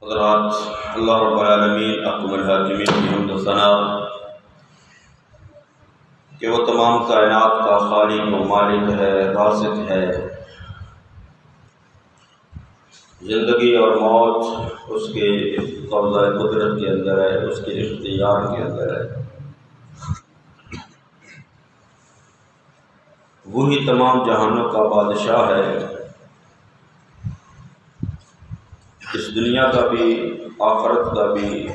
حضرات، اللہ رب العالمین احکم الحاکمین کی حمد و ثنا کہ وہ تمام کائنات کا خالق و مالک ہے، رازق ہے۔ زندگی اور موت اس کے قبضہ قدرت کے اندر ہے، اس کے اختیار کے اندر ہے۔ وہی تمام جہانوں کا بادشاہ ہے، اس دنیا کا بھی آخرت کا بھی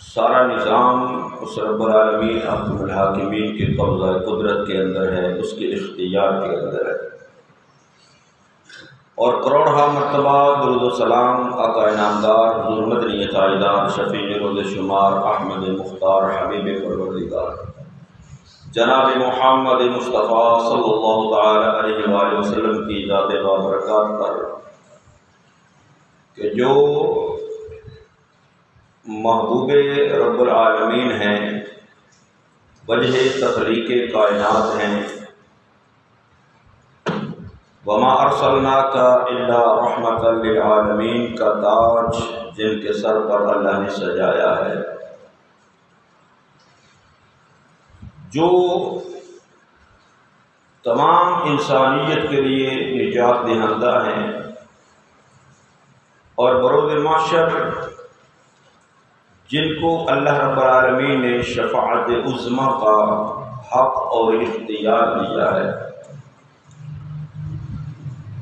سارا نظام اس رب العالمین احکم الحاکمین کے قبضہ قدرت کے اندر ہے، اس کے اختیار کے اندر ہے۔ اور کروڑہا مرتبہ درود و سلام آقا انعامدار حضور مدنی تاجدار شفیع روز شمار احمد مختار حبیب پروردگار جناب محمد مصطفیٰ صلی اللہ تعالی علیہ وآلہ وسلم کی ذات بابرکات پر کہ جو محبوب رب العالمین ہیں، وجہ تخلیق کائنات ہیں، وما ارسلناک الا رحمۃ للعالمین کا تاج جن کے سر پر اللہ نے سجایا ہے، جو تمام انسانیت کے لیے نجات دہندہ ہیں، اور بروز محشر جن کو اللہ رب العالمین نے شفاعت عظمیٰ کا حق اور اختیار دیا ہے۔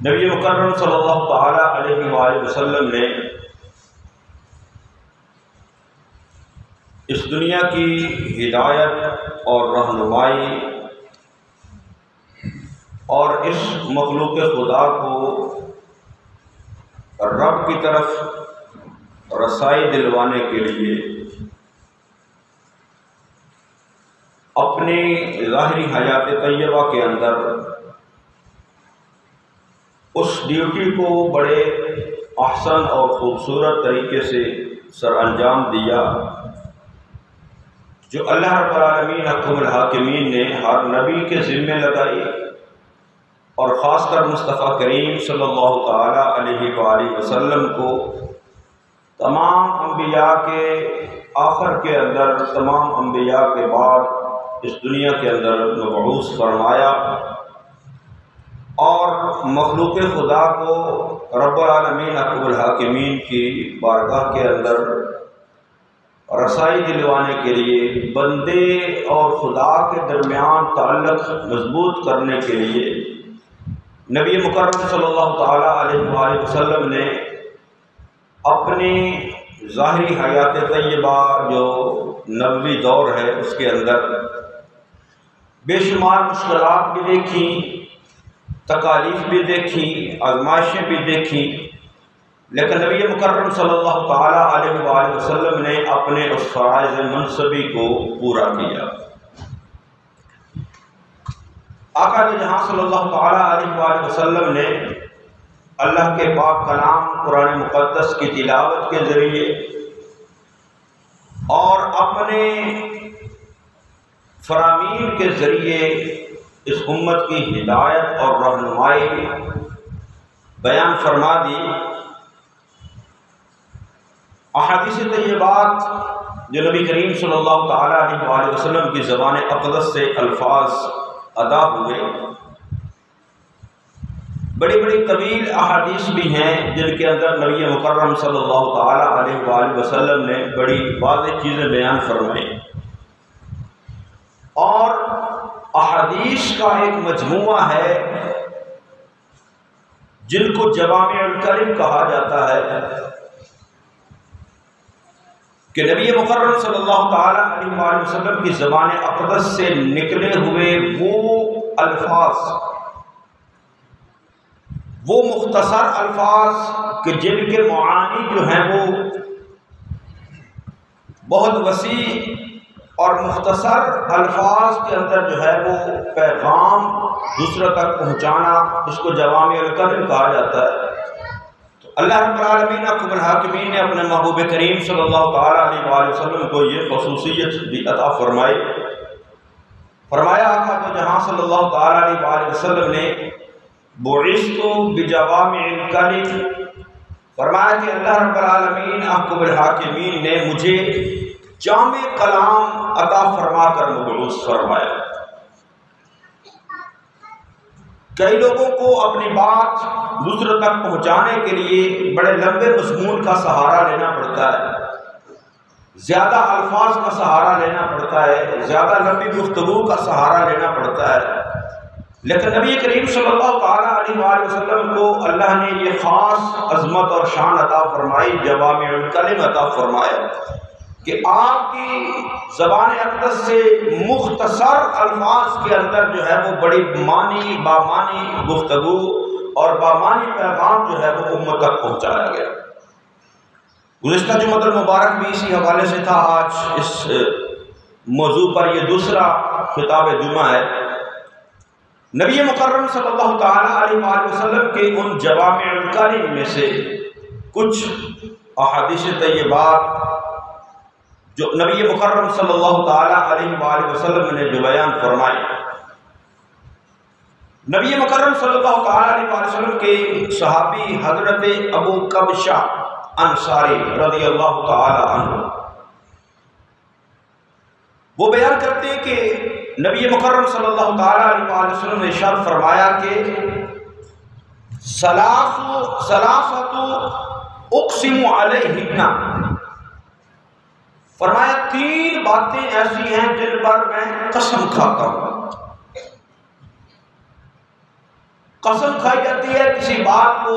نبی مکرم صلی اللہ تعالی علیہ وآلہ وسلم نے اس دنیا کی ہدایت اور رہنمائی اور اس مخلوق خدا کو رب کی طرف رسائی دلوانے کے لیے اپنی ظاہری حیات طیبہ کے اندر اس ڈیوٹی کو بڑے احسن اور خوبصورت طریقے سے سر انجام دیا جو اللہ رب العالمین احکم الحاکمین نے ہر نبی کے ذمہ لگائی، اور خاص کر مصطفیٰ کریم صلی اللہ تعالی علیہ وآلہ وسلم کو تمام انبیاء کے آخر کے اندر، تمام انبیاء کے بعد اس دنیا کے اندر مبعوث فرمایا، اور مخلوق خدا کو رب العالمین احکم الحاکمین کی بارگاہ کے اندر رسائی دلوانے کے لیے، بندے اور خدا کے درمیان تعلق مضبوط کرنے کے لیے نبی مکرم صلی اللہ تعالی علیہ وآلہ وسلم نے اپنی ظاہری حیات طیبہ جو نبوی دور ہے اس کے اندر بے شمار مشکلات بھی دیکھیں، تکالیف بھی دیکھیں، آزمائشیں بھی دیکھیں، لیکن نبی مکرم صلی اللہ تعالی علیہ وآلہ وسلم نے اپنے اس فرائض منصبی کو پورا کیا۔ آقا جہاں صلی اللہ تعالی علیہ وآلہ وسلم نے اللہ کے پاک کلام قرآن مقدس کی تلاوت کے ذریعے اور اپنے فرامین کے ذریعے اس امت کی ہدایت اور رہنمائی بیان فرما دی۔ احادیث طیبات جو نبی کریم صلی اللہ تعالی علیہ وآلہ وسلم کی زبان اقدس سے الفاظ ادا ہوئے، بڑی بڑی طویل احادیث بھی ہیں جن کے اندر نبی مکرم صلی اللہ تعالی علیہ وآلہ وسلم نے بڑی واضح چیزیں بیان فرمائیں، اور احادیث کا ایک مجموعہ ہے جن کو جوامع الکلم کہا جاتا ہے، کہ نبی مکرم صلی اللہ تعالی علیہ وآلہ وسلم کی زبان اقدس سے نکلے ہوئے وہ الفاظ، وہ مختصر الفاظ کہ جن کے معانی جو ہیں وہ بہت وسیع، اور مختصر الفاظ کے اندر جو ہے وہ پیغام دوسروں تک پہنچانا، اس کو جوامع الکلم کہا جاتا ہے۔ تو اللہ رب العالمین احکم الحاکمین نے اپنے محبوب کریم صلی اللہ تعالی علیہ وآلہ وسلم کو یہ خصوصیت بھی عطا فرمائی۔ فرمایا آقا تو جہاں صلی اللہ تعالی علیہ وآلہ وسلم نے بعثت بجوامع الکلم، فرمایا کہ اللہ رب العالمین احکم الحاکمین نے مجھے جامع کلام عطا فرما کر مبعوث فرمایا۔ کئی لوگوں کو اپنی بات دوسروں تک پہنچانے کے لیے بڑے لمبے مضمون کا سہارا لینا پڑتا ہے، زیادہ الفاظ کا سہارا لینا پڑتا ہے، زیادہ لمبی گفتگو کا سہارا لینا پڑتا ہے، لیکن نبی کریم صلی اللہ تعالیٰ علیہ وآلہ وسلم کو اللہ نے یہ خاص عظمت اور شان عطا فرمائی، جوامع الکلم عطا فرمایا کہ آپ کی زبان اقدس سے مختصر الفاظ کے اندر جو ہے وہ بڑی معنی بامانی گفتگو اور بامانی پیغام جو ہے وہ امت تک پہنچایا گیا۔ گزشتہ جمعہ المبارک بھی اسی حوالے سے تھا، آج اس موضوع پر یہ دوسرا خطاب جمعہ ہے۔ نبی مکرم صلی اللہ تعالیٰ علیہ وآلہ وسلم کے ان جوامع الکلم میں سے کچھ احادیث طیبات جو نبی مکرم صلی اللہ تعالیٰ علیہ وآلہ وسلم نے جو بیان فرمائی، نبی مکرم صلی اللہ تعالیٰ علیہ وآلہ وسلم کے صحابی حضرت ابو کبشہ انصاری رضی اللہ تعالیٰ عنہ وہ بیان کرتے ہیں کہ نبی مکرم صلی اللہ تعالیٰ علیہ وآلہ وسلم نے ارشاد فرمایا کہ ثلاثۃ اقسم علیہن، فرمایا تین باتیں ایسی ہیں جن پر میں قسم کھاتا ہوں۔ قسم کھائی جاتی ہے کسی بات کو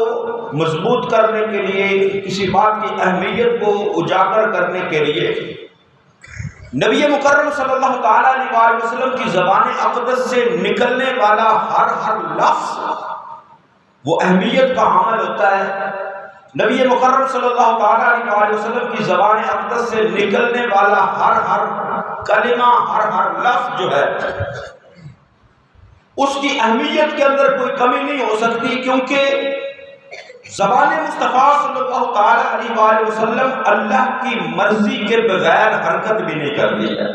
مضبوط کرنے کے لیے، کسی بات کی اہمیت کو اجاگر کرنے کے لیے۔ نبی مکرم صلی اللہ تعالیٰ علیہ وآلہ وسلم کی زبان اقدس سے نکلنے والا ہر لفظ وہ اہمیت کا حامل ہوتا ہے۔ نبی مکرم صلی اللہ تعالیٰ علیہ وآلہ وسلم کی زبان اقدس سے نکلنے والا ہر کلمہ، ہر لفظ جو ہے اس کی اہمیت کے اندر کوئی کمی نہیں ہو سکتی، کیونکہ زبان مصطفیٰ صلی اللہ تعالیٰ علیہ وآلہ وسلم اللہ کی مرضی کے بغیر حرکت بھی نہیں کرتی ہے۔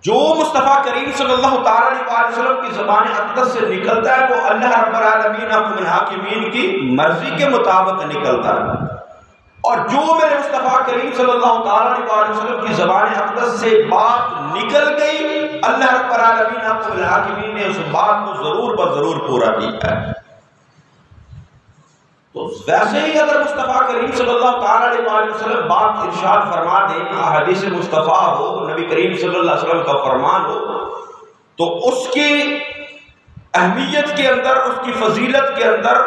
جو مصطفیٰ کریم صلی اللہ تعالیٰ علیہ وآلہ وسلم کی زبان اقدس سے نکلتا ہے وہ اللہ رب العالمین احکم الحاکمین کی مرضی کے مطابق نکلتا ہے، اور جو میرے مصطفیٰ کریم صلی اللہ تعالیٰ علیہ وآلہ وسلم کی زبان اقدس سے بات نکل گئی، اللہ رب العالمین احکم الحاکمین نے اس بات کو ضرور بضرور پورا کیا ہے۔ تو ویسے ہی اگر مصطفیٰ کریم صلی اللہ تعالیٰ علیہ وآلہ وسلم بات ارشاد فرما دیں، حدیث مصطفیٰ ہو، نبی کریم صلی اللہ علیہ وسلم کا فرمان ہو، تو اس کی اہمیت کے اندر، اس کی فضیلت کے اندر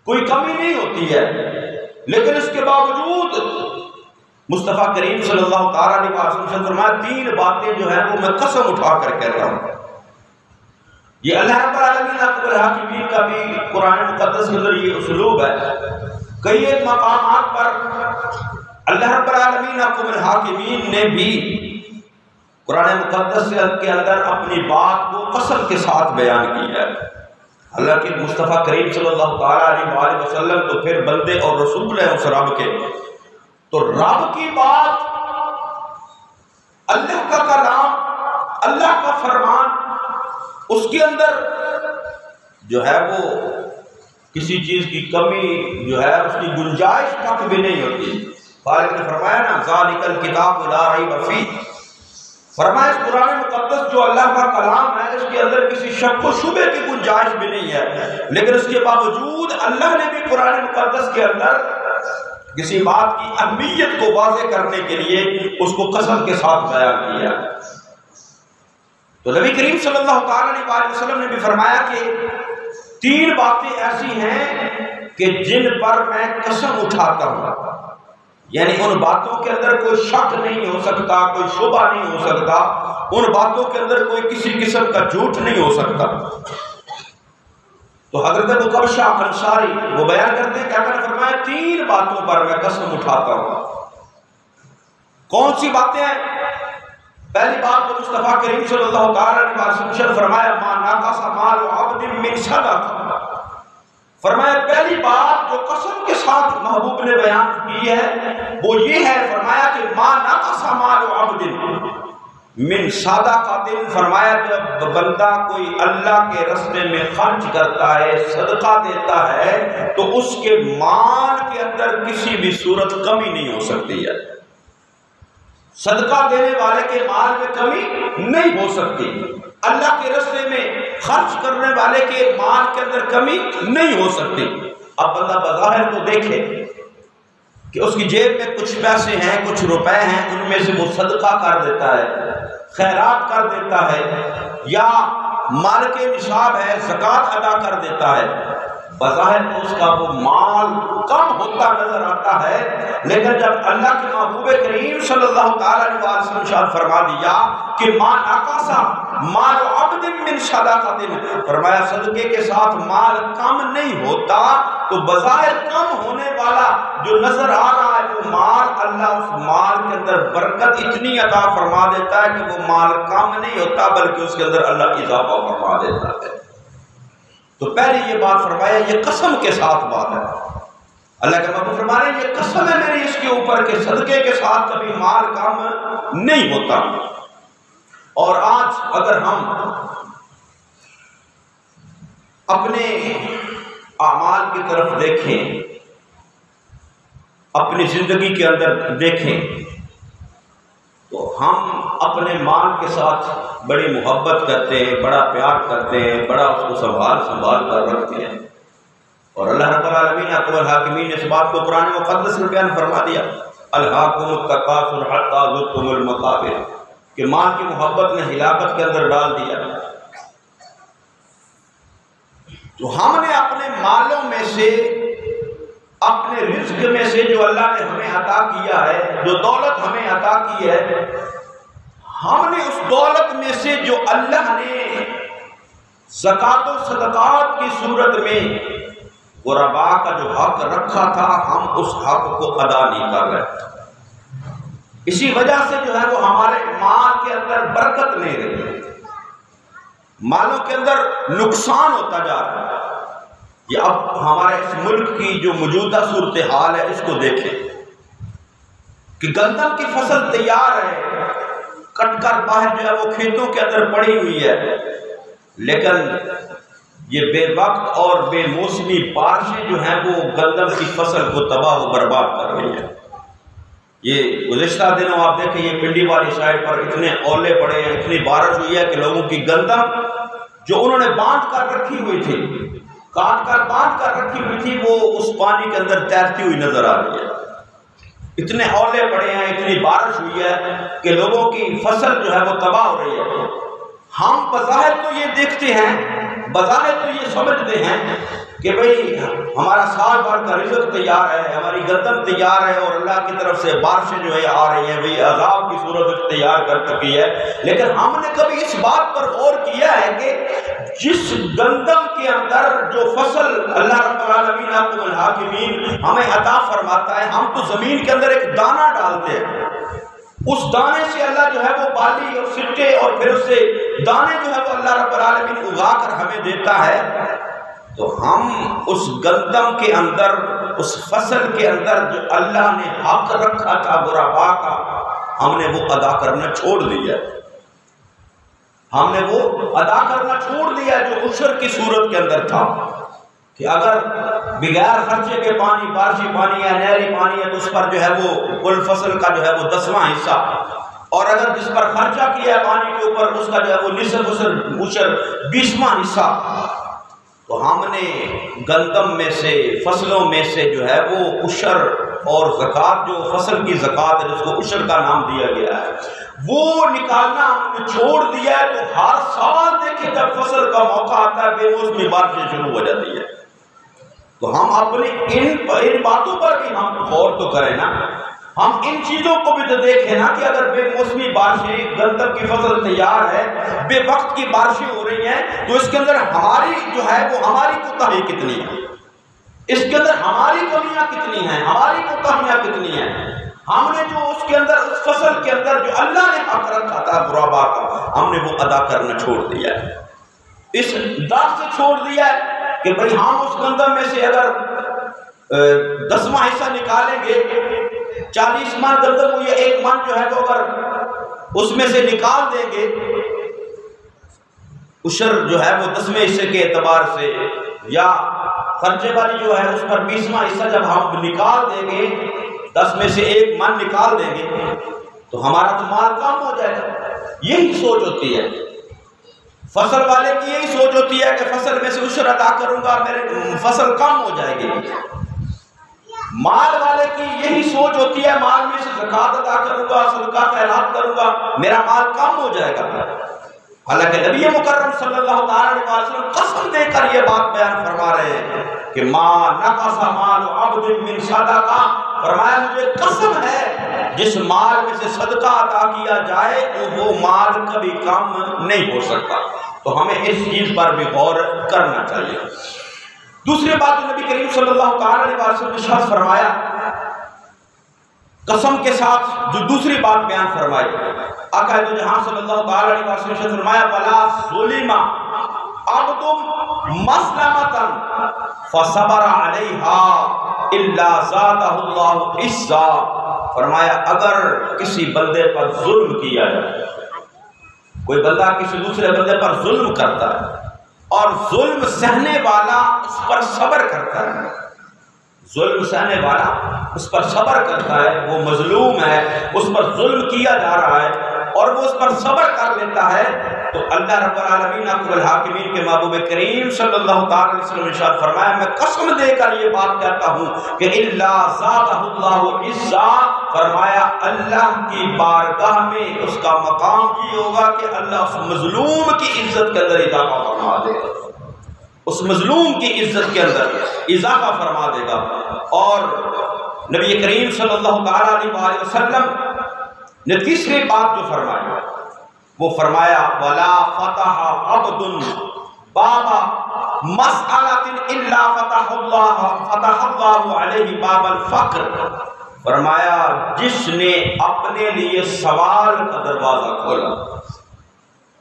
کوئی کمی نہیں ہوتی ہے، لیکن اس کے باوجود مصطفیٰ کریم صلی اللہ تعالیٰ علیہ وسلم سے فرمایا تین باتیں جو ہیں وہ میں قسم اٹھا کر کہتا ہوں۔ یہ اللہ رب العالمین احکم الحاکمین کا بھی قرآن مقدس کے اندر یہ اسلوب ہے۔ کئی ایک مقامات پر اللہ رب العالمین احکم الحاکمین نے بھی قرآن مقدس کے اندر اپنی بات کو قسم کے ساتھ بیان کیا ہے۔ حالانکہ مصطفیٰ کریم صلی اللہ تعالیٰ علیہ وآلہ وسلم تو پھر بندے اور رسول ہیں اس رب کے، تو رب کی بات، اللہ کا کلام، اللہ کا فرمان، اس کے اندر جو ہے وہ کسی چیز کی کمی جو ہے اس کی گنجائش تک بھی نہیں ہوتی۔ خالق نے فرمایا نا ذالک الکتاب لا ریب فیہ، فرمایا اس قرآن مقدس جو اللہ کا کلام ہے اس کے اندر کسی شک و شبے کی گنجائش بھی نہیں ہے، لیکن اس کے باوجود اللہ نے بھی قرآن مقدس کے اندر کسی بات کی اہمیت کو واضح کرنے کے لیے اس کو قسم کے ساتھ بیان کیا۔ تو نبی کریم صلی اللہ تعالیٰ علیہ وآلہ وسلم نے بھی فرمایا کہ تین باتیں ایسی ہیں کہ جن پر میں قسم اٹھاتا ہوں، یعنی ان باتوں کے اندر کوئی شک نہیں ہو سکتا، کوئی شبہ نہیں ہو سکتا، ان باتوں کے اندر کوئی کسی قسم کا جھوٹ نہیں ہو سکتا۔ تو حضرت ابو کبشہ انصاری وہ بیان کرتے ہیں کہ آپ نے فرمایا تین باتوں پر میں قسم اٹھاتا ہوں۔ کون سی باتیں ہیں؟ پہلی بات تو مصطفیٰ کریم صلی اللہ تعالیٰ علیہ وسلم فرمایا ما نقص مال عبد من صدقہ، فرمایا پہلی بات جو قسم کے ساتھ محبوب نے بیان کی ہے وہ یہ ہے، فرمایا کہ ما نقص مال عبد، من صدقۃ، فرمایا جب بندہ کوئی اللہ کے راستے میں خرچ کرتا ہے، صدقہ دیتا ہے، تو اس کے مال کے اندر کسی بھی صورت کمی نہیں ہو سکتی ہے۔ صدقہ دینے والے کے مال میں کمی نہیں ہو سکتی، اللہ کے راستے میں خرچ کرنے والے کے مال کے اندر کمی نہیں ہو سکتی۔ اب بندہ بظاہر تو دیکھے کہ اس کی جیب میں کچھ پیسے ہیں، کچھ روپے ہیں، ان میں سے وہ صدقہ کر دیتا ہے، خیرات کر دیتا ہے، یا مال کے نصاب ہے زکوٰۃ ادا کر دیتا ہے، بظاہر تو اس کا وہ مال کم ہوتا نظر آتا ہے، لیکن جب اللہ کے محبوب کریم صلی اللہ تعالی علیہ وسلم ارشاد فرما دیا کہ ما نقص مال عبد من صدقۃ، فرمایا صدقے کے ساتھ مال کم نہیں ہوتا، تو بظاہر کم ہونے والا جو نظر آ رہا ہے وہ مال، اللہ اس مال کے اندر برکت اتنی عطا فرما دیتا ہے کہ وہ مال کم نہیں ہوتا بلکہ اس کے اندر اللہ اضافہ فرما دیتا ہے۔ تو پہلے یہ بات فرمایا، یہ قسم کے ساتھ بات ہے، اللہ کے محبوب فرما رہے ہیں یہ قسم ہے میری اس کے اوپر کہ صدقے کے ساتھ کبھی مال کم نہیں ہوتا۔ اور آج اگر ہم اپنے اعمال کی طرف دیکھیں، اپنی زندگی کے اندر دیکھیں، تو ہم اپنے مال کے ساتھ بڑی محبت کرتے ہیں، بڑا پیار کرتے ہیں، بڑا اس کو سنبھال کر رکھتے ہیں، اور اللہ رب العالمین اکبر الحاکمین نے اس بات کو قرآن مقدس میں بیان فرما دیا، الہاکم التکاثر حتی زرتم المقابر، کہ مال کی محبت نے ہلاکت کے اندر ڈال دیا۔ تو ہم نے اپنے مالوں میں سے، اپنے رزق میں سے جو اللہ نے ہمیں عطا کیا ہے، جو دولت ہمیں عطا کی ہے، ہم نے اس دولت میں سے جو اللہ نے زکوٰۃ و صدقات کی صورت میں غرباء کا جو حق رکھا تھا، ہم اس حق کو ادا نہیں کر رہے، اسی وجہ سے جو ہے وہ ہمارے مال کے اندر برکت نہیں رہی، مالوں کے اندر نقصان ہوتا جا رہا ہے۔ یہ اب ہمارے اس ملک کی جو موجودہ صورتحال ہے اس کو دیکھیں کہ گندم کی فصل تیار ہے، کٹ کر باہر جو ہے وہ کھیتوں کے اندر پڑی ہوئی ہے، لیکن یہ بے وقت اور بے موسمی بارشیں جو ہیں وہ گندم کی فصل کو تباہ و برباد کر رہی ہیں۔ یہ گزشتہ دنوں آپ دیکھیں یہ پنڈی والی سائڈ پر اتنے اولے پڑے ہیں، اتنی بارش ہوئی ہے کہ لوگوں کی گندم جو انہوں نے باندھ کر رکھی ہوئی تھی، کاٹ کر باندھ کر رکھی ہوئی تھی، وہ اس پانی کے اندر تیرتی ہوئی نظر آ رہی ہے۔ اتنے اولے پڑے ہیں، اتنی بارش ہوئی ہے کہ لوگوں کی فصل جو ہے وہ تباہ ہو رہی ہے۔ ہم بظاہر تو یہ دیکھتے ہیں، بظاہر تو یہ سمجھتے ہیں کہ بھئی ہمارا سال بھر کا رزق تیار ہے، ہماری گندم تیار ہے، اور اللہ کی طرف سے بارشیں جو ہے آ رہی ہیں، بھئی عذاب کی صورت تیار کر چکی ہے، لیکن ہم نے کبھی اس بات پر غور کیا ہے کہ جس گندم کے اندر جو فصل اللہ رب العالمین اکرم الحاکمین ہمیں عطا فرماتا ہے، ہم تو زمین کے اندر ایک دانہ ڈالتے ہیں، اس دانے سے اللہ جو ہے وہ بالی اور سٹے اور پھر اس سے دانے جو ہے وہ اللہ رب العالمین اگا کر ہمیں دیتا ہے، تو ہم اس گندم کے اندر، اس فصل کے اندر جو اللہ نے حق رکھا تھا غرباء کا، ہم نے وہ ادا کرنا چھوڑ دیا، ہم نے وہ ادا کرنا چھوڑ دیا جو عشر کی صورت کے اندر تھا، کہ اگر بغیر خرچے کے پانی، بارشی پانی ہے، نہری پانی ہے، تو اس پر جو ہے وہ کل فصل کا جو ہے وہ 10واں حصہ، اور اگر جس پر خرچہ کیا ہے پانی کے اوپر اس کا جو ہے وہ نصف عشر 20واں حصہ۔ تو ہم نے گندم میں سے، فصلوں میں سے جو ہے وہ عشر اور زکوٰۃ، جو فصل کی زکوٰۃ ہے جس کو عشر کا نام دیا گیا ہے، وہ نکالنا ہم نے چھوڑ دیا ہے۔ تو ہر سال دیکھیں جب فصل کا موقع آتا ہے بے موسمی بارشیں شروع ہو جاتی ہے، تو ہم اپنی ان باتوں پر بھی ہم غور تو کریں نا، ہم ان چیزوں کو بھی تو دیکھیں نا کہ اگر بے موسمی بارشیں، گندم کی فصل تیار ہے، بے وقت کی بارشیں ہو رہی ہیں، تو اس کے اندر ہماری جو ہے وہ ہماری کوتاہی کتنی ہے، اس کے اندر ہماری کمیاں کتنی ہیں، ہماری کوتاہیاں کتنی ہیں۔ ہم نے جو اس کے اندر، اس فصل کے اندر جو اللہ نے حق رکھا تھا غرباء کا، ہم نے وہ ادا کرنا چھوڑ دیا ہے، اس ڈر سے چھوڑ دیا ہے کہ بھئی ہم اس گندم میں سے اگر 10واں حصہ نکالیں گے، 40 من گندم ہوئی ہے، 1 من جو ہے وہ اگر اس میں سے نکال دیں گے، عشر جو ہے وہ 10ویں حصے کے اعتبار سے، یا خرچے والی جو ہے اس پر 20واں حصہ جب ہم نکال دیں گے، 10 میں سے 1 من نکال دیں گے تو ہمارا تو مال کم ہو جائے گا۔ یہی سوچ ہوتی ہے فصل والے کی، یہی سوچ ہوتی ہے کہ فصل میں سے عشر ادا کروں گا، میرے فصل کم ہو جائے گی۔ مال والے کی یہی سوچ ہوتی ہے مال میں سے زکوٰۃ ادا کروں گا، صدقہ خیرات کروں گا، میرا مال کم ہو جائے گا۔ حالانکہ نبی مکرم صلی اللہ تعالی علیہ وسلم قسم دے کر یہ بات بیان فرما رہے ہیں کہ ما نقص مال عبد من صدقہ، فرمایا مجھے قسم ہے جس مال میں سے صدقہ عطا کیا جائے وہ مال کبھی کم نہیں ہو سکتا۔ تو ہمیں اس چیز پر بھی غور کرنا چاہیے۔ دوسری بات نبی کریم صلی اللہ تعالی علیہ وسلم نے ارشاد فرمایا، قسم کے ساتھ جو دوسری بات بیان فرمائی، آقا دو جہاں صلی اللہ تعالی علیہ وسلم نے فرمایا ولا ظلم عبد مسلمۃ فصبر علیہا الا زادہ اللہ عزا، فرمایا اگر کسی بندے پر ظلم کیا جائے، کوئی بندہ کسی دوسرے بندے پر ظلم کرتا ہے اور ظلم سہنے والا اس پر صبر کرتا ہے، ظلم سہنے والا اس پر صبر کرتا ہے، وہ مظلوم ہے، اس پر ظلم کیا جا رہا ہے اور وہ اس پر صبر کر لیتا ہے، تو اللہ رب العالمین اکبر الحاکمین کے محبوب کریم صلی اللہ تعالی علیہ وسلم نے ارشاد فرمایا، میں قسم دے کر یہ بات کہتا ہوں کہ الا زادہ اللہ عزا، فرمایا اللہ کی بارگاہ میں اس کا مقام یہ ہوگا کہ اللہ اس مظلوم کی عزت کے اندر اضافہ فرما دے گا، اس مظلوم کی عزت کے اندر اضافہ فرما دے گا۔ اور نبی کریم صلی اللہ تعالی علیہ وسلم نے تیسری بات جو فرمائی وہ فرمایا ولا فتح عبد بابا مسألۃ الا فتح اللہ علیہ باب الفقر، فرمایا جس نے اپنے لیے سوال کا دروازہ کھولا،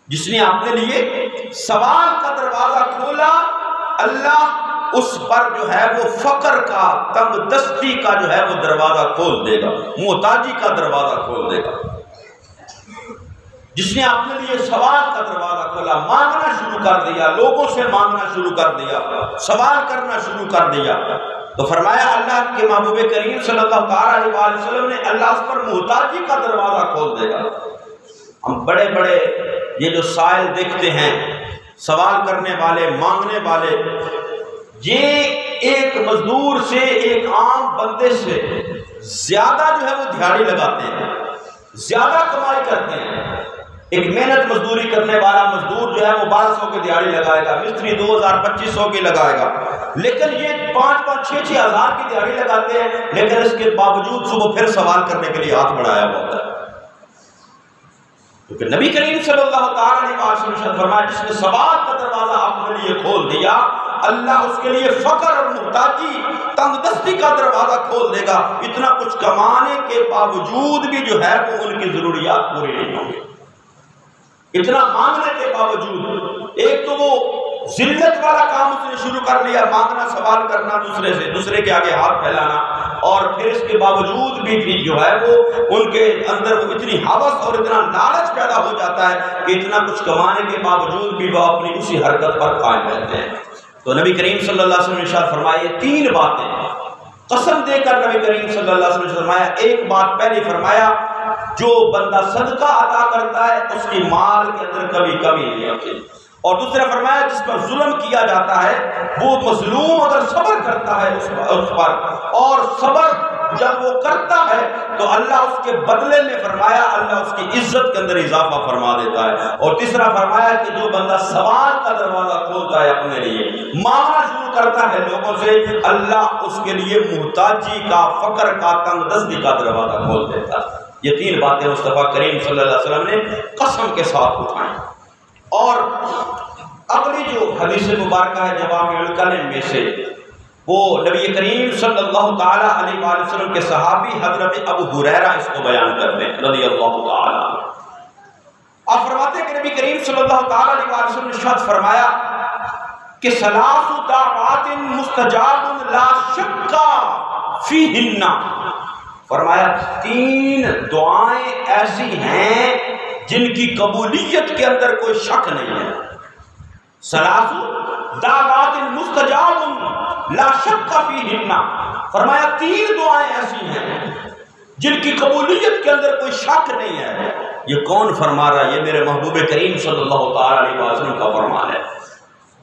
جس نے اپنے لیے سوال کا دروازہ کھولا، اللہ اس پر جو ہے وہ فقر کا، تنگ دستی کا جو ہے وہ دروازہ کھول دے گا، محتاجی کا دروازہ کھول دے گا۔ جس نے اپنے لیے سوال کا دروازہ کھولا، مانگنا شروع کر دیا، لوگوں سے مانگنا شروع کر دیا، سوال کرنا شروع کر دیا، تو فرمایا اللہ کے محبوب کریم صلی اللہ تعالی علیہ وسلم نے اللہ اس پر محتاجی کا دروازہ کھول دے گا۔ ہم بڑے بڑے یہ جو سائل دیکھتے ہیں، سوال کرنے والے، مانگنے والے، یہ ایک مزدور سے، ایک عام بندے سے زیادہ جو ہے وہ دہاڑی لگاتے ہیں، زیادہ کمائی کرتے ہیں۔ ایک محنت مزدوری کرنے والا مزدور جو ہے وہ 1200 کی دہاڑی لگائے گا، مستری 2000-2500 کی لگائے گا، لیکن یہ 5-6 ہزار کی دہاڑی لگاتے ہیں، لیکن اس کے باوجود صبح پھر سوال کرنے کے لیے ہاتھ بڑھایا ہوتا ہے۔ کیونکہ نبی کریم صلی اللہ تعالی علیہ وسلم نے فرمایا جس نے سوال کا دروازہ اپنے لیے کھول دیا، اللہ اس کے لیے فقر اور محتاجی، تنگ دستی کا دروازہ کھول دے گا۔ اتنا کچھ کمانے کے باوجود بھی جو ہے وہ ان کی ضروریات پوری نہیں ہوں گی، اتنا مانگنے کے باوجود۔ ایک تو وہ ذلت والا کام اس نے شروع کر لیا، مانگنا، سوال کرنا دوسرے سے، دوسرے کے آگے ہاتھ پھیلانا، اور پھر اس کے باوجود بھی جو ہے وہ ان کے اندر وہ اتنی ہوس اور اتنا لالچ پیدا ہو جاتا ہے کہ اتنا کچھ کمانے کے باوجود بھی وہ اپنی اسی حرکت پر قائم رہتے ہیں۔ تو نبی کریم صلی اللہ علیہ وسلم نے ارشاد فرمایا یہ 3 باتیں قسم دے کر نبی کریم صلی اللہ علیہ وسلم نے فرمایا۔ ایک بات پہلے فرمایا جو بندہ صدقہ عطا کرتا ہے اس کی مال کے اندر کبھی کمی نہیں ہوتی، اور دوسرا فرمایا جس پر ظلم کیا جاتا ہے وہ مظلوم اگر صبر کرتا ہے اس پر، اور صبر جب وہ کرتا ہے تو اللہ اس کے بدلے میں فرمایا اللہ اس کی عزت کے اندر اضافہ فرما دیتا ہے۔ اور تیسرا فرمایا کہ جو بندہ سوال کا دروازہ کھولتا ہے اپنے لیے، مانگنا شروع کرتا ہے لوگوں سے، اللہ اس کے لیے محتاجی کا، فقر کا، تنگ دستی کا دروازہ کھول دیتا ہے۔ یہ 3 باتیں مصطفیٰ کریم صلی اللہ علیہ وسلم نے قسم کے ساتھ اٹھائیں۔ اور اگلی جو حدیث مبارکہ ہے جوامع الکلم میں سے، وہ نبی کریم صلی اللہ تعالی علیہ وآلہ وسلم کے صحابی حضرت ابو ہریرہ اس کو بیان کرتے ہیں رضی اللہ تعالی عنہ۔ آپ فرماتے ہیں کہ نبی کریم صلی اللہ تعالی علیہ وآلہ وسلم نے ارشاد فرمایا کہ 3 دعوات مستجاب لا شک فیہن، فرمایا 3 دعائیں ایسی ہیں جن کی قبولیت کے اندر کوئی شک نہیں ہے. ثلاث دعوات مستجاب لا شک فیہن، فرمایا 3 دعائیں ایسی ہیں جن کی قبولیت کے اندر کوئی شک نہیں ہے. یہ کون فرما رہا ہے؟ یہ میرے محبوب کریم صلی اللہ تعالی علیہ وسلم کا فرمان ہے.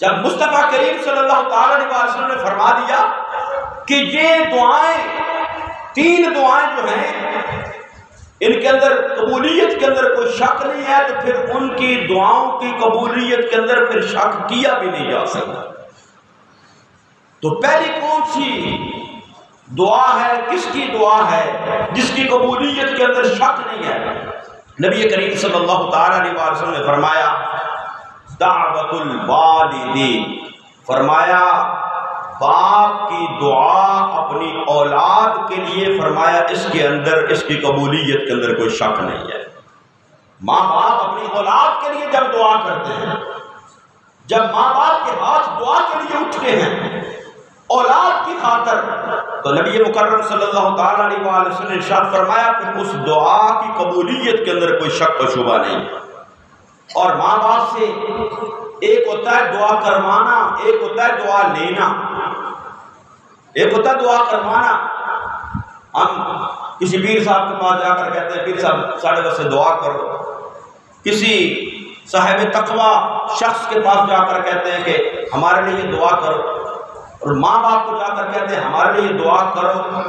جب مصطفیٰ کریم صلی اللہ تعالی علیہ وسلم نے فرما دیا کہ یہ دعائیں 3 دعائیں جو ہیں ان کے اندر قبولیت کے اندر کوئی شک نہیں ہے، تو پھر ان کی دعاؤں کی قبولیت کے اندر پھر شک کیا بھی نہیں جا سکتا. تو پہلی کون سی دعا ہے، کس کی دعا ہے جس کی قبولیت کے اندر شک نہیں ہے؟ نبی کریم صلی اللہ تعالی علیہ وسلم نے فرمایا دعوت الوالدین، فرمایا باپ کی دعا اپنی اولاد کے لیے، فرمایا اس کے اندر اس کی قبولیت کے اندر کوئی شک نہیں ہے. ماں باپ اپنی اولاد کے لیے جب دعا کرتے ہیں، جب ماں باپ کے ہاتھ دعا کے لیے اٹھتے ہیں اولاد کی خاطر، تو نبی مکرم صلی اللہ تعالی علیہ وسلم نے ارشاد فرمایا کہ اس دعا کی قبولیت کے اندر کوئی شک و شبہ نہیں. اور ماں باپ سے ایک ہوتا ہے دعا کروانا، ایک ہوتا ہے دعا لینا. ایک ہوتا ہے دعا کروانا، ہم کسی پیر صاحب کے پاس جا کر کہتے ہیں پیر صاحب ساڑھے بس سے دعا کرو، کسی صاحب تقویٰ شخص کے پاس جا کر کہتے ہیں کہ ہمارے لیے دعا کرو، اور ماں باپ کو جا کر کہتے ہیں ہمارے لیے دعا کرو.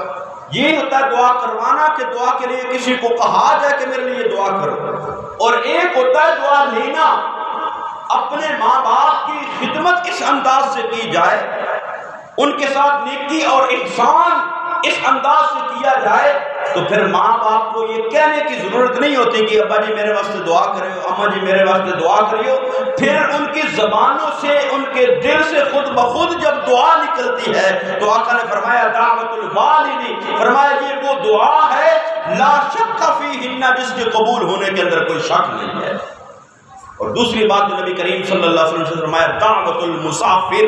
یہ ہوتا ہے دعا کروانا کہ دعا کے لیے کسی کو کہا جائے کہ میرے لیے دعا کرو. اور ایک ہوتا ہے دعا لینا، اپنے ماں باپ کی خدمت اس انداز سے کی جائے، ان کے ساتھ نیکی اور احسان اس انداز سے کیا جائے، تو پھر ماں باپ کو یہ کہنے کی ضرورت نہیں ہوتی کہ ابا جی میرے واسطے دعا کریو، اماں جی میرے واسطے دعا کریو. پھر ان کی زبانوں سے، ان کے دل سے خود بخود جب دعا نکلتی ہے تو آقا نے فرمایا دعوت الوالدی، فرمایا یہ وہ دعا ہے لا شک فیہن، جس کے قبول ہونے کے اندر کوئی شک نہیں ہے. اور دوسری بات جو نبی کریم صلی اللہ علیہ وسلم نے فرمایا دعوت المسافر،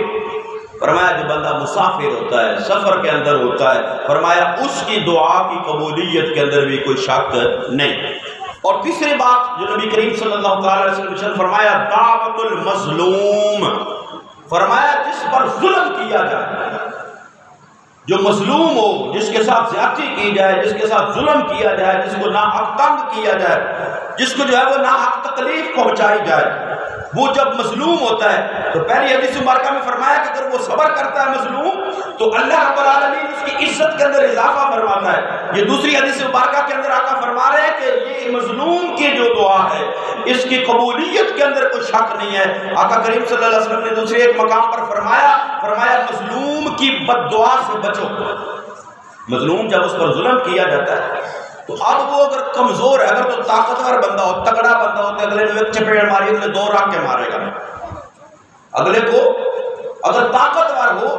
فرمایا جو بندہ مسافر ہوتا ہے، سفر کے اندر ہوتا ہے، فرمایا اس کی دعا کی قبولیت کے اندر بھی کوئی شک نہیں. اور تیسری بات جو نبی کریم صلی اللہ تعالی علیہ وسلم نے فرمایا دعوت المظلوم، فرمایا جس پر ظلم کیا جائے، جو مظلوم ہو، جس کے ساتھ زیادتی کی جائے، جس کے ساتھ ظلم کیا جائے، جس کو ناحق تنگ کیا جائے، جس کو جو ہے وہ ناحق تکلیف پہنچائی جائے، وہ جب مظلوم ہوتا ہے تو پہلی حدیث مبارکہ میں فرمایا کہ اگر وہ صبر کرتا ہے مظلوم تو اللہ رب العالمین اس کی عزت کے اندر اضافہ فرماتا ہے. یہ دوسری حدیث مبارکہ کے اندر آقا فرما رہے ہیں کہ یہ مظلوم کی جو دعا ہے اس کی قبولیت کے اندر کوئی شک نہیں ہے. آقا کریم صلی اللہ علیہ وسلم نے دوسرے ایک مقام پر فرمایا مظلوم کی بد دعا سے بچو. مظلوم جب اس پر ظلم کیا جاتا ہے تو اب وہ اگر کمزور ہے، اگر تو طاقتور بندہ ہو، تگڑا بندہ ہو، تو اگلے نے ایک چپیڑ ماری، اگلے 2 رکھ کے مارے گا. اگلے کو اگر طاقتور ہو،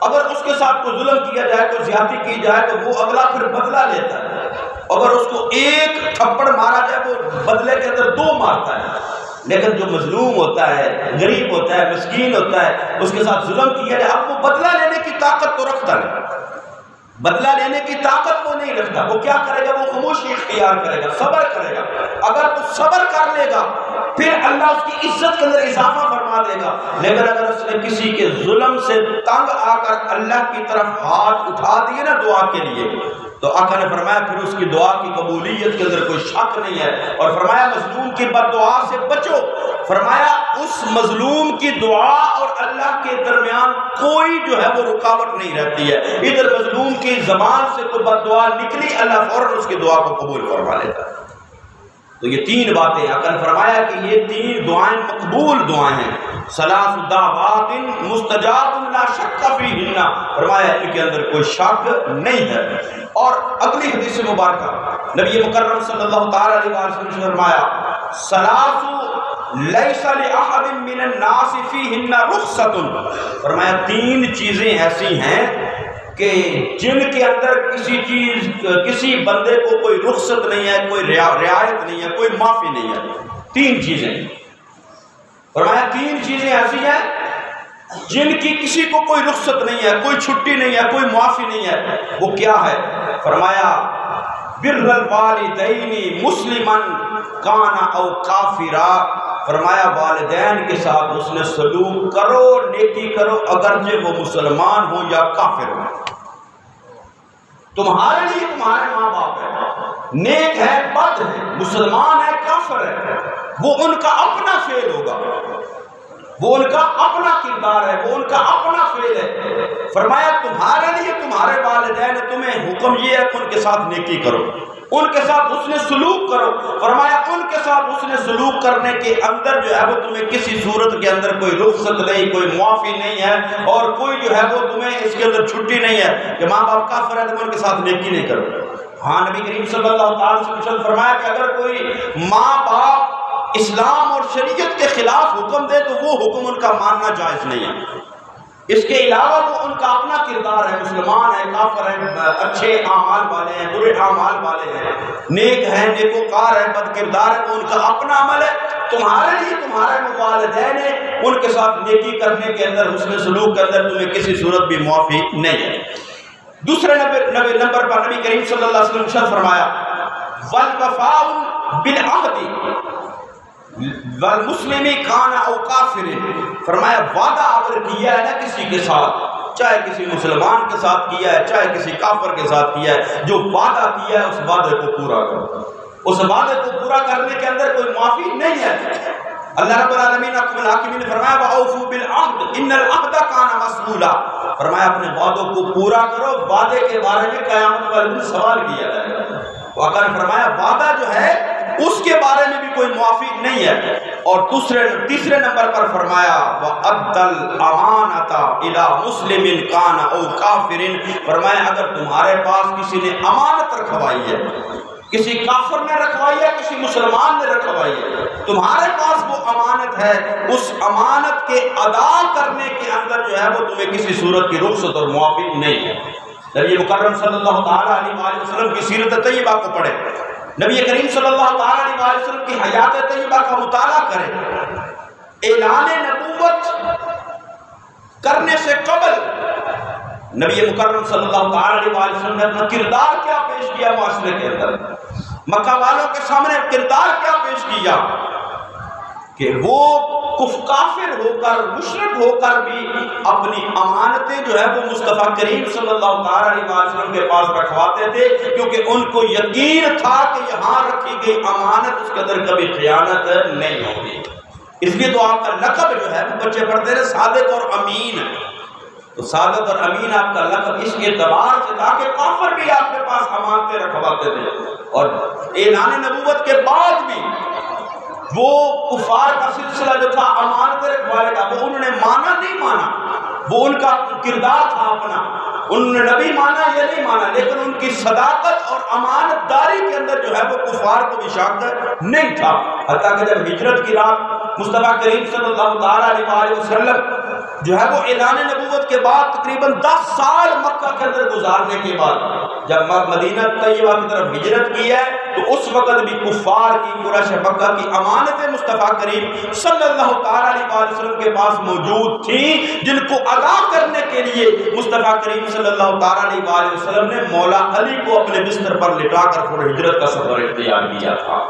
اگر اس کے ساتھ کوئی ظلم کیا جائے، کوئی زیادتی کی جائے تو وہ اگلا پھر بدلہ لیتا ہے. اگر اس کو 1 تھپڑ مارا جائے وہ بدلے کے اندر 2 مارتا ہے. لیکن جو مظلوم ہوتا ہے، غریب ہوتا ہے، مسکین ہوتا ہے، اس کے ساتھ ظلم کیا جائے، اب وہ بدلہ لینے کی طاقت تو رکھتا نہیں، بدلہ لینے کی طاقت وہ نہیں رکھتا. وہ کیا کرے گا؟ وہ خاموشی اختیار کرے گا، صبر کرے گا. اگر تو صبر کر لے گا پھر اللہ اس کی عزت کے اندر اضافہ فرما دے گا. لیکن اگر اس نے کسی کے ظلم سے تنگ آ کر اللہ کی طرف ہاتھ اٹھا دیے نا دعا کے لیے، تو آقا نے فرمایا پھر اس کی دعا کی قبولیت کے اندر کوئی شک نہیں ہے. اور فرمایا مظلوم کی بد دعا سے بچو. فرمایا اس مظلوم کی دعا اور اللہ کے درمیان کوئی جو ہے وہ رکاوٹ نہیں رہتی ہے. ادھر مظلوم کی زبان سے کوئی بد دعا نکلی، اللہ فوراً اس کی دعا کو قبول فرما لیتا ہے. تو یہ 3 باتیں آقا نے فرمایا کہ یہ 3 دعائیں مقبول دعائیں ہیں. ثلاث دعوات مستجاب لا شک فیہن، فرمایا ان کے اندر کوئی شک نہیں ہے. اور اگلی حدیث مبارکہ نبی مکرم صلی اللہ تعالی علیہ وسلم نے فرمایا ثلاث لیس لأحد من الناس فیہن رخصۃ، فرمایا 3 چیزیں ایسی ہیں کہ جن کے اندر کسی بندے کو کوئی رخصت نہیں ہے، کوئی رعایت نہیں ہے، کوئی معافی نہیں ہے. 3 چیزیں، فرمایا 3 چیزیں ایسی ہیں جن کی کسی کو کوئی رخصت نہیں ہے، کوئی چھٹی نہیں ہے، کوئی معافی نہیں ہے. وہ کیا ہے؟ فرمایا بر الوالدین مسلما کانا او کافرا، فرمایا والدین کے ساتھ اس نے سلوک کرو، نیکی کرو، اگرچہ وہ مسلمان ہو یا کافر ہو۔ تمہارے لیے تمہارے ماں باپ ہے، نیک ہے بد ہے، مسلمان ہے کافر ہے، وہ ان کا اپنا فعل ہوگا، وہ ان کا اپنا کردار ہے، وہ ان کا اپنا فعل ہے۔ فرمایا تمہارے لیے تمہارے والدین، تمہیں حکم یہ ہے کہ ان کے ساتھ نیکی کرو، ان کے ساتھ حسن سلوک کرو۔ فرمایا ان کے ساتھ حسن سلوک کرنے کے اندر جو ہے وہ تمہیں کسی صورت کے اندر کوئی رخصت نہیں، کوئی معافی نہیں ہے، اور کوئی جو ہے وہ تمہیں اس کے اندر چھٹی نہیں ہے کہ ماں باپ کافر ہے تم ان کے ساتھ نیکی نہیں کرو۔ ہاں نبی کریم صلی اللہ تعالی وسلم فرمایا کہ اگر کوئی ماں باپ اسلام اور شریعت کے خلاف حکم دے تو وہ حکم ان کا ماننا جائز نہیں ہے۔ اس کے علاوہ وہ ان کا اپنا کردار ہے، مسلمان ہے کافر ہے، اچھے اعمال والے ہیں برے اعمال والے ہیں، نیک ہیں نیکوکار ہے بد کردار ہے، وہ ان کا اپنا عمل ہے۔ تمہارے لیے تمہارے والدین ہیں، ان کے ساتھ نیکی کرنے کے اندر حسن سلوک کے اندر تمہیں کسی صورت بھی معافی نہیں ہے۔ دوسرے نمبر پر نبی کریم صلی اللہ علیہ وسلم ارشاد فرمایا والوفاء بالعہد والمسلم کان او کافر، فرمایا وعدہ اگر کیا ہے نا کسی کے ساتھ، چاہے کسی مسلمان کے ساتھ کیا ہے چاہے کسی کافر کے ساتھ کیا ہے، جو وعدہ کیا ہے اس وعدے کو پورا کرو، اس وعدے کو پورا کرنے کے اندر کوئی معافی نہیں ہے۔ اللہ رب العالمین حکم الحاکمین نے فرمایا وَأَوْفُوا بِالْعَهْدِ إِنَّ الْعَهْدَ كَانَ مَسْئُولًا، فرمایا اپنے وعدوں کو پورا کرو، وعدے کے بارے میں قیامت والے دن سوال کیا جائے گا۔ وقال فرمایا وعدہ جو ہے اس کے بارے میں بھی کوئی معافی نہیں ہے۔ اور تیسرے نمبر پر فرمایا وَأَدَّ الْأَمَانَةَ إِلَى مُسْلِمٍ كَانَ أَوْ كَافِرٍ، فرمایا اگر تمہارے پاس کسی نے امانت رکھوائی ہے، کسی کافر نے رکھوائی ہے کسی مسلمان نے رکھوائی ہے، تمہارے پاس وہ امانت ہے، اس امانت کے ادا کرنے کے اندر جو ہے وہ تمہیں کسی صورت کی رخصت اور معافی نہیں ہے۔ نبی مکرم صلی اللہ تعالیٰ علیہ وسلم کی سیرت طیبہ کو پڑھیں، نبی کریم صلی اللہ تعالیٰ علیہ وسلم کی حیات طیبہ کا مطالعہ کریں۔ اعلان نبوت کرنے سے قبل نبی مکرم صلی اللہ تعالیٰ علیہ وسلم نے اپنا کردار کیا پیش کیا معاشرے کے اندر، مکہ والوں کے سامنے کردار کیا پیش کیا کہ وہ کافر ہو کر مشرک ہو کر بھی اپنی امانتیں جو ہے وہ مصطفیٰ کریم صلی اللہ تعالیٰ علیہ وسلم کے پاس رکھواتے تھے، کیونکہ ان کو یقین تھا کہ یہاں رکھی گئی امانت اس کے اندر کبھی خیانت نہیں ہوگی۔ اس لیے تو آپ کا لقب جو ہے وہ بچے پڑھتے رہے صادق اور امین، تو صادق اور امین آپ کا لقب اس اعتبار سے تھا کہ کافر بھی آپ کے پاس امانتیں رکھواتے تھے، اور اعلان نبوت کے بعد بھی وہ کفار کا سلسلہ جو تھا امانت رکھوانے کا، وہ انہوں نے مانا نہیں مانا، وہ ان کا کردار تھا اپنا، انہوں نے نبی مانا یا نہیں مانا، لیکن ان کی صداقت اور امانت داری کے اندر جو ہے وہ کفار کو بھی شک نہیں تھا۔ حتیٰ کہ جب ہجرت کی رات مصطفیٰ کریم صلی اللہ تعالیٰ علیہ وسلم جو ہے وہ اعلان نبوت کے بعد تقریباً 10 سال مکہ کے اندر گزارنے کے بعد جب مدینہ طیبہ کی طرف ہجرت کی ہے، تو اس وقت بھی کفار کی قریش مکہ کی امانتیں مصطفیٰ کریم صلی اللہ تعالیٰ علیہ وسلم کے پاس موجود تھیں، جن کو ادا کرنے کے لیے مصطفیٰ کریم صلی اللہ تعالیٰ علیہ وسلم نے مولا علی کو اپنے بستر پر لٹا کر پھر ہجرت کا سفر اختیار کیا تھا۔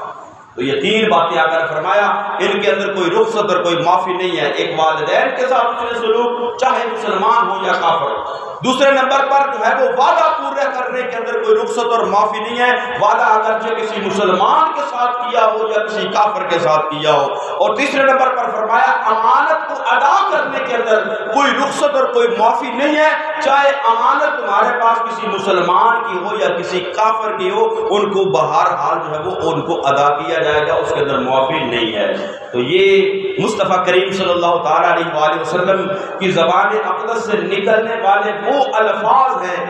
تو یہ 3 باتیں اگر فرمایا ان کے اندر کوئی رخصت اور کوئی معافی نہیں ہے۔ ایک والدین کے ساتھ اس نے سلوک چاہے مسلمان ہو یا کافر ہو۔ دوسرے نمبر پر جو ہے وہ وعدہ پورا کرنے کے اندر کوئی رخصت اور معافی نہیں ہے، وعدہ اگرچہ کسی مسلمان کے ساتھ کیا ہو یا کسی کافر کے ساتھ کیا ہو۔ اور تیسرے نمبر پر فرمایا امانت کو ادا کرنے کے اندر کوئی رخصت اور کوئی معافی نہیں ہے، چاہے امانت تمہارے پاس کسی مسلمان کی ہو یا کسی کافر کی ہو، ان کو بہرحال جو ہے وہ ان کو ادا کیا جائے گا، اس کے اندر معافی نہیں ہے۔ تو یہ مصطفیٰ کریم صلی اللہ تعالیٰ علیہ وسلم کی زبان اقدس سے نکلنے والے وہ الفاظ ہیں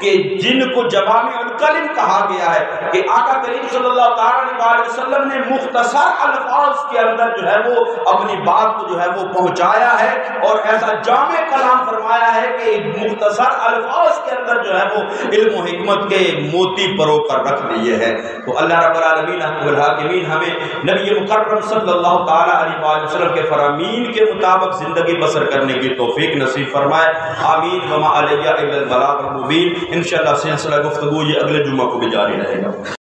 کہ جن کو جوامع الکلم کہا گیا ہے، کہ آقا کریم صلی اللہ تعالیٰ علیہ وسلم نے مختصر الفاظ کے اندر جو ہے وہ اپنی بات کو جو ہے وہ پہنچایا ہے، اور ایسا جامع کلام فرمایا ہے کہ مختصر الفاظ کے اندر جو ہے وہ علم و حکمت کے موتی پرو کر رکھ لیے ہیں۔ تو اللہ رب العالمین الحاکمین ہمیں نبی مکرم صلی اللہ تعالیٰ علیہ وسلم کے فرامین کے مطابق زندگی بسر کرنے کی توفیق نصیب فرمائے، آمین۔ وما علیہ الا البلاغ المبین۔ انشاءاللہ سلسلہ گفتگو یہ اگلے جمعہ کو بھی جاری رہے گا۔